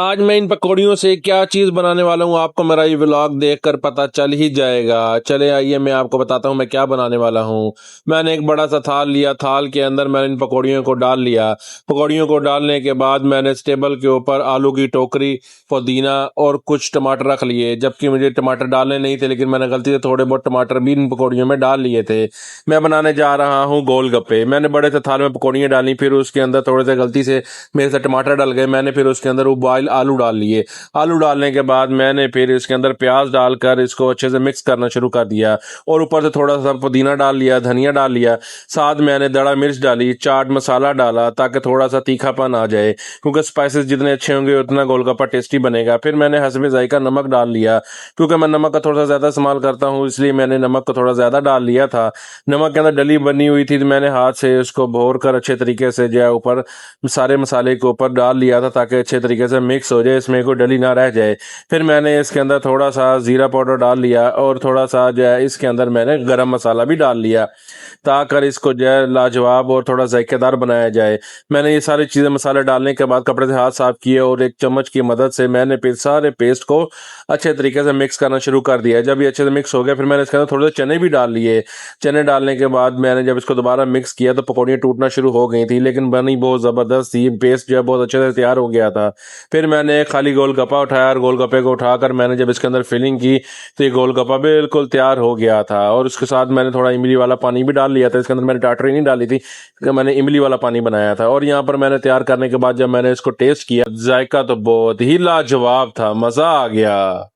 आज मैं इन पकौड़ियों से क्या चीज़ बनाने वाला हूँ, आपको मेरा ये व्लॉग देखकर पता चल ही जाएगा। चले आइए मैं आपको बताता हूँ मैं क्या बनाने वाला हूँ। मैंने एक बड़ा सा थाल लिया, थाल के अंदर मैंने इन पकौड़ियों को डाल लिया। पकौड़ियों को डालने के बाद मैंने इस टेबल के ऊपर आलू की टोकरी, पुदीना और कुछ टमाटर रख लिए, जबकि मुझे टमाटर डालने नहीं थे, लेकिन मैंने गलती से थोड़े बहुत टमाटर भी इन पकौड़ियों में डाल लिए थे। मैं बनाने जा रहा हूँ गोलगप्पे। मैंने बड़े से थाल में पकौड़ियाँ डाली, फिर उसके अंदर थोड़े से गलती से मेरे से टमाटर डल गए। मैंने फिर उसके अंदर बॉयल आलू डाल लिए। आलू डालने के बाद मैंने फिर इसके अंदर प्याज डालकर इसको अच्छे से मिक्स करना शुरू कर दिया और ऊपर से थोड़ा सा पुदीना डाल लिया, धनिया डाल लिया, साथ मैंने दड़ा मिर्च डाली, चाट मसाला डाला ताकि थोड़ा सा तीखापन आ जाए, क्योंकि स्पाइसेस जितने अच्छे होंगे उतना गोलगप्पा टेस्टी बनेगा। फिर मैंने हस्बे जायका नमक डाल लिया, क्योंकि मैं नमक का थोड़ा सा ज़्यादा इस्तेमाल करता हूँ, इसलिए मैंने नमक को थोड़ा ज़्यादा डाल लिया था। नमक के अंदर डली बनी हुई थी तो मैंने हाथ से उसको भोर कर अच्छे तरीके से जो है ऊपर सारे मसाले के ऊपर डाल लिया था ताकि अच्छे तरीके से मिक्स हो जाए, इसमें कोई डली ना रह जाए। फिर मैंने इसके अंदर थोड़ा सा ज़ीरा पाउडर डाल लिया और थोड़ा सा जो है इसके अंदर मैंने गरम मसाला भी डाल लिया ताकि इसको जो है लाजवाब और थोड़ा जायकेदार बनाया जाए। मैंने ये सारी चीज़ें मसाले डालने के बाद कपड़े से हाथ साफ किए और एक चम्मच की मदद से मैंने फिर सारे पेस्ट को अच्छे तरीके से मिक्स करना शुरू कर दिया। जब ये अच्छे से मिक्स हो गया फिर मैंने इसके अंदर थोड़े से चने भी डाल लिए। चने डालने के बाद मैंने जब इसको दोबारा मिक्स किया तो पकौड़ियाँ टूटना शुरू हो गई थी, लेकिन बनी बहुत ज़बरदस्त थी। पेस्ट जो है बहुत अच्छे से तैयार हो गया था। फिर मैंने खाली गोलगप्पा उठाया और गोलगप्पे को उठाकर मैंने जब इसके अंदर फिलिंग की तो ये गोलगप्पा बिल्कुल तैयार हो गया था। और उसके साथ मैंने थोड़ा इमली वाला पानी भी डाल लिया था। इसके अंदर मैंने टाटरी नहीं डाली थी, मैंने इमली वाला पानी बनाया था। और यहाँ पर मैंने तैयार करने के बाद जब मैंने इसको टेस्ट किया, जायका तो बहुत ही लाजवाब था, मज़ा आ गया।